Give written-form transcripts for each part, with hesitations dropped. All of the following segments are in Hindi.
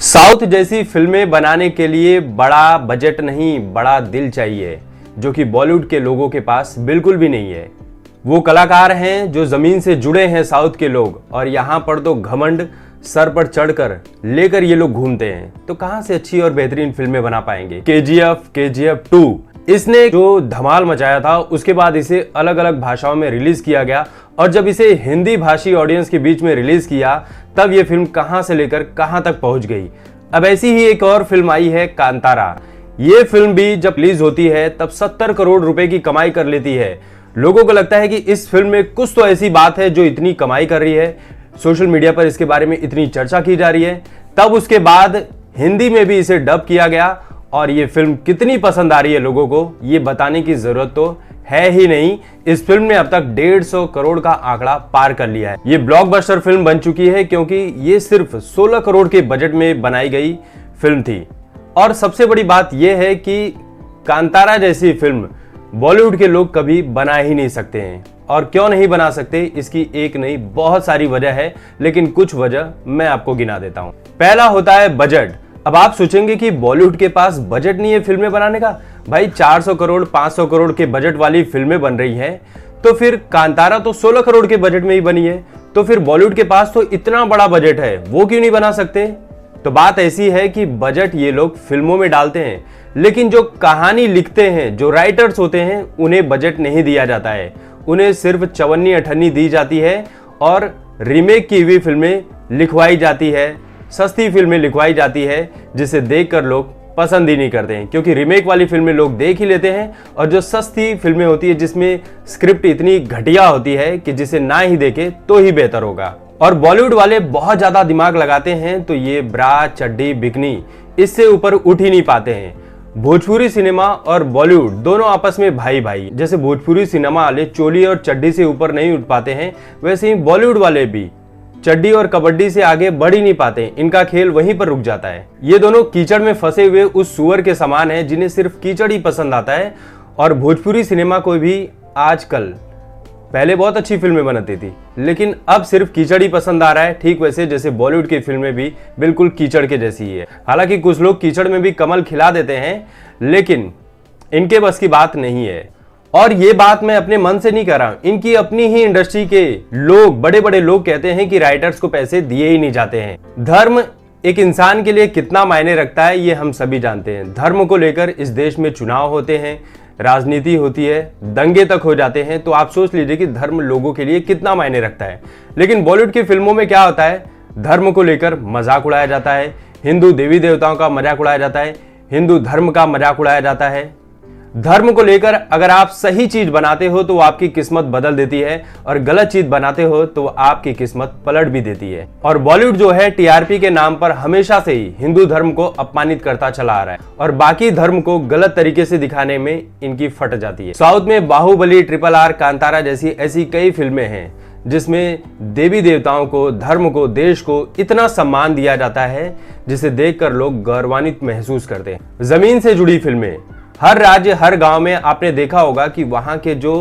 साउथ जैसी फिल्में बनाने के लिए बड़ा बजट नहीं, बड़ा दिल चाहिए, जो कि बॉलीवुड के लोगों के पास बिल्कुल भी नहीं है। वो कलाकार हैं जो जमीन से जुड़े हैं साउथ के लोग, और यहाँ पर तो घमंड सर पर चढ़कर लेकर ये लोग घूमते हैं, तो कहां से अच्छी और बेहतरीन फिल्में बना पाएंगे। केजीएफ 2 इसने जो धमाल मचाया था, उसके बाद इसे अलग अलग भाषाओं में रिलीज किया गया, और जब इसे हिंदी भाषी ऑडियंस के बीच में रिलीज किया, तब ये फिल्म कहां से लेकर कहां तक पहुंच गई। अब ऐसी ही एक और फिल्म आई है कांतारा। ये फिल्म भी जब रिलीज होती है तब 70 करोड़ रुपए की कमाई कर लेती है। लोगों को लगता है कि इस फिल्म में कुछ तो ऐसी बात है जो इतनी कमाई कर रही है, सोशल मीडिया पर इसके बारे में इतनी चर्चा की जा रही है। तब उसके बाद हिंदी में भी इसे डब किया गया, और ये फिल्म कितनी पसंद आ रही है लोगों को, ये बताने की जरूरत तो है ही नहीं। इस फिल्म ने अब तक 150 करोड़ का आंकड़ा पार कर लिया है। ये ब्लॉकबस्टर फिल्म बन चुकी है, क्योंकि ये सिर्फ 16 करोड़ के बजट में बनाई गई फिल्म थी। और सबसे बड़ी बात यह है कि कांतारा जैसी फिल्म बॉलीवुड के लोग कभी बना ही नहीं सकते हैं। और क्यों नहीं बना सकते, इसकी एक नहीं बहुत सारी वजह है, लेकिन कुछ वजह मैं आपको गिना देता हूं। पहला होता है बजट। अब आप सोचेंगे कि बॉलीवुड के पास बजट नहीं है फिल्में बनाने का। भाई 400 करोड़ 500 करोड़ के बजट वाली फिल्में बन रही हैं, तो फिर कांतारा तो 16 करोड़ के बजट में ही बनी है, तो फिर बॉलीवुड के पास तो इतना बड़ा बजट है, वो क्यों नहीं बना सकते। तो बात ऐसी है कि बजट ये लोग फिल्मों में डालते हैं, लेकिन जो कहानी लिखते हैं, जो राइटर्स होते हैं, उन्हें बजट नहीं दिया जाता है। उन्हें सिर्फ चवन्नी अठन्नी दी जाती है, और रीमेक की हुई फिल्में लिखवाई जाती है, सस्ती फिल्में लिखवाई जाती है, जिसे देखकर लोग पसंद ही नहीं करते हैं, क्योंकि रीमेक वाली फिल्में लोग देख ही लेते हैं। और जो सस्ती फिल्में होती है, जिसमें स्क्रिप्ट इतनी घटिया होती है कि जिसे ना ही देखे तो ही बेहतर होगा। और बॉलीवुड वाले बहुत ज्यादा दिमाग लगाते हैं, तो ये ब्रा चड्डी बिकनी इससे ऊपर उठ ही नहीं पाते हैं। भोजपुरी सिनेमा और बॉलीवुड दोनों आपस में भाई भाई। जैसे भोजपुरी सिनेमा वाले चोली और चड्डी से ऊपर नहीं उठ पाते हैं, वैसे ही बॉलीवुड वाले भी चड्डी और कबड्डी से आगे बढ़ ही नहीं पाते। इनका खेल वहीं पर रुक जाता है। ये दोनों कीचड़ में फंसे हुए उस सुअर के समान है, जिन्हें सिर्फ कीचड़ ही पसंद आता है। और भोजपुरी सिनेमा को भी आजकल, पहले बहुत अच्छी फिल्में बनती थी, लेकिन अब सिर्फ कीचड़ ही पसंद आ रहा है। ठीक वैसे जैसे बॉलीवुड की फिल्में भी बिल्कुल कीचड़ के जैसी ही है। हालांकि कुछ लोग कीचड़ में भी कमल खिला देते हैं, लेकिन इनके बस की बात नहीं है। और ये बात मैं अपने मन से नहीं कर रहा हूं, इनकी अपनी ही इंडस्ट्री के लोग, बड़े बड़े लोग कहते हैं कि राइटर्स को पैसे दिए ही नहीं जाते हैं। धर्म एक इंसान के लिए कितना मायने रखता है, ये हम सभी जानते हैं। धर्म को लेकर इस देश में चुनाव होते हैं, राजनीति होती है, दंगे तक हो जाते हैं, तो आप सोच लीजिए कि धर्म लोगों के लिए कितना मायने रखता है। लेकिन बॉलीवुड की फिल्मों में क्या होता है, धर्म को लेकर मजाक उड़ाया जाता है, हिंदू देवी देवताओं का मजाक उड़ाया जाता है, हिंदू धर्म का मजाक उड़ाया जाता है। धर्म को लेकर अगर आप सही चीज बनाते हो तो आपकी किस्मत बदल देती है, और गलत चीज बनाते हो तो आपकी किस्मत पलट भी देती है। और बॉलीवुड जो है टीआरपी के नाम पर हमेशा से ही हिंदू धर्म को अपमानित करता चला आ रहा है, और बाकी धर्म को गलत तरीके से दिखाने में इनकी फट जाती है। साउथ में बाहुबली, RRR, कांतारा जैसी ऐसी कई फिल्में हैं जिसमें देवी देवताओं को, धर्म को, देश को इतना सम्मान दिया जाता है, जिसे देखकर लोग गौरवान्वित महसूस करते हैं। जमीन से जुड़ी फिल्में, हर राज्य हर गांव में आपने देखा होगा कि वहां के जो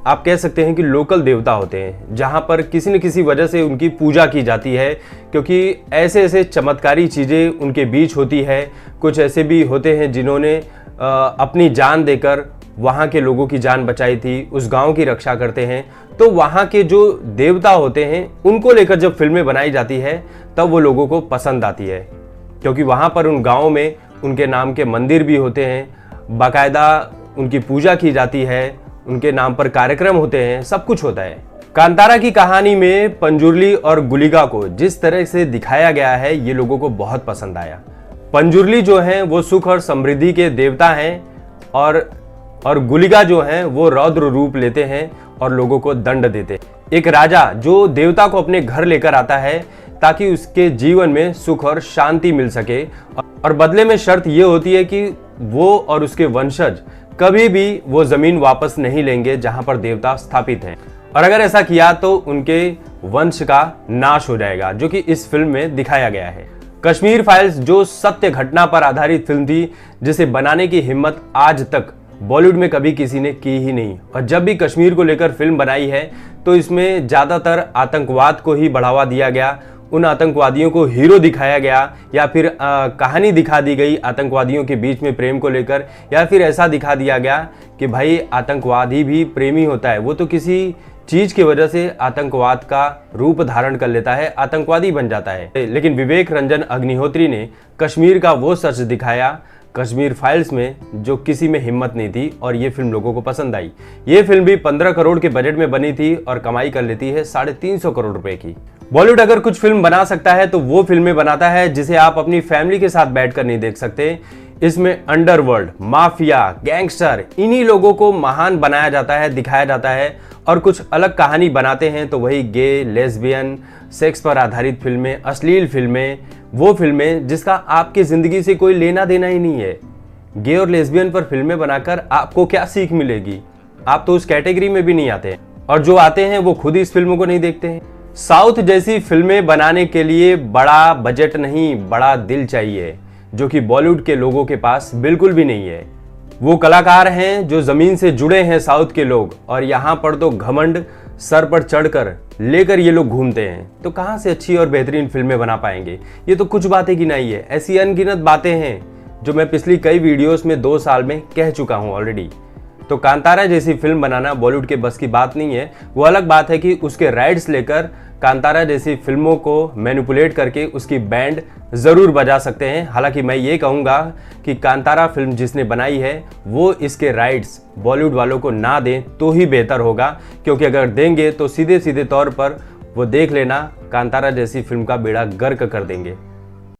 आप कह सकते हैं कि लोकल देवता होते हैं, जहां पर किसी न किसी वजह से उनकी पूजा की जाती है, क्योंकि ऐसे ऐसे चमत्कारी चीज़ें उनके बीच होती है। कुछ ऐसे भी होते हैं जिन्होंने अपनी जान देकर वहां के लोगों की जान बचाई थी, उस गांव की रक्षा करते हैं। तो वहां के जो देवता होते हैं, उनको लेकर जब फिल्में बनाई जाती है, तब वो लोगों को पसंद आती है, क्योंकि वहां पर उन गाँव में उनके नाम के मंदिर भी होते हैं, बाकायदा उनकी पूजा की जाती है, उनके नाम पर कार्यक्रम होते हैं, सब कुछ होता है। कांतारा की कहानी में पंजुर्ली और गुलिका को जिस तरह से दिखाया गया है, ये लोगों को बहुत पसंद आया। पंजुर्ली जो है वो सुख और समृद्धि के देवता हैं, और गुलिका जो हैं वो रौद्र रूप लेते हैं और लोगों को दंड देते हैं। एक राजा जो देवता को अपने घर लेकर आता है ताकि उसके जीवन में सुख और शांति मिल सके, और बदले में शर्त यह होती है कि वो और उसके वंशज कभी भी वो जमीन वापस नहीं लेंगे जहां पर देवता स्थापित हैं, और अगर ऐसा किया तो उनके वंश का नाश हो जाएगा, जो कि इस फिल्म में दिखाया गया है। कश्मीर फाइल्स जो सत्य घटना पर आधारित फिल्म थी, जिसे बनाने की हिम्मत आज तक बॉलीवुड में कभी किसी ने की ही नहीं। और जब भी कश्मीर को लेकर फिल्म बनाई है तो इसमें ज़्यादातर आतंकवाद को ही बढ़ावा दिया गया, उन आतंकवादियों को हीरो दिखाया गया या फिर कहानी दिखा दी गई आतंकवादियों के बीच में प्रेम को लेकर, या फिर ऐसा दिखा दिया गया कि भाई आतंकवादी भी प्रेमी होता है, वो तो किसी चीज की वजह से आतंकवाद का रूप धारण कर लेता है, आतंकवादी बन जाता है। लेकिन विवेक रंजन अग्निहोत्री ने कश्मीर का वो सच दिखाया कश्मीर फाइल्स में, जो किसी में हिम्मत नहीं थी, और ये फिल्म लोगों को पसंद आई। ये फिल्म भी 15 करोड़ के बजट में बनी थी और कमाई कर लेती है 350 करोड़ रुपए की। बॉलीवुड अगर कुछ फिल्म बना सकता है तो वो फिल्में बनाता है जिसे आप अपनी फैमिली के साथ बैठकर नहीं देख सकते। इसमें अंडरवर्ल्ड, माफिया, गैंगस्टर, इन्हीं लोगों को महान बनाया जाता है, दिखाया जाता है, और कुछ अलग कहानी बनाते हैं तो वही गे, लेस्बियन, सेक्स पर आधारित फिल्में, अश्लील फिल्में, वो फिल्में जिसका आपकी जिंदगी से कोई लेना देना ही नहीं है। गे और लेस्बियन पर फिल्में बनाकर आपको क्या सीख मिलेगी? आप तो उस कैटेगरी में भी नहीं आते, और जो आते हैं वो खुद इस फिल्मों को नहीं देखते हैं। साउथ जैसी फिल्में बनाने के लिए बड़ा बजट नहीं, बड़ा दिल चाहिए, जो कि बॉलीवुड के लोगों के पास बिल्कुल भी नहीं है। वो कलाकार हैं जो जमीन से जुड़े हैं साउथ के लोग, और यहाँ पर तो घमंड सर पर चढ़कर लेकर ये लोग घूमते हैं, तो कहाँ से अच्छी और बेहतरीन फिल्में बना पाएंगे? ये तो कुछ बातें गिनाई है, ऐसी अनगिनत बातें हैं जो मैं पिछली कई वीडियोस में 2 साल में कह चुका हूँ ऑलरेडी। तो कांतारा जैसी फिल्म बनाना बॉलीवुड के बस की बात नहीं है। वो अलग बात है कि उसके राइट्स लेकर कांतारा जैसी फिल्मों को मैनिपुलेट करके उसकी बैंड ज़रूर बजा सकते हैं। हालांकि मैं ये कहूँगा कि कांतारा फिल्म जिसने बनाई है वो इसके राइट्स बॉलीवुड वालों को ना दें तो ही बेहतर होगा, क्योंकि अगर देंगे तो सीधे सीधे तौर पर वो देख लेना कांतारा जैसी फिल्म का बेड़ा गर्क कर देंगे।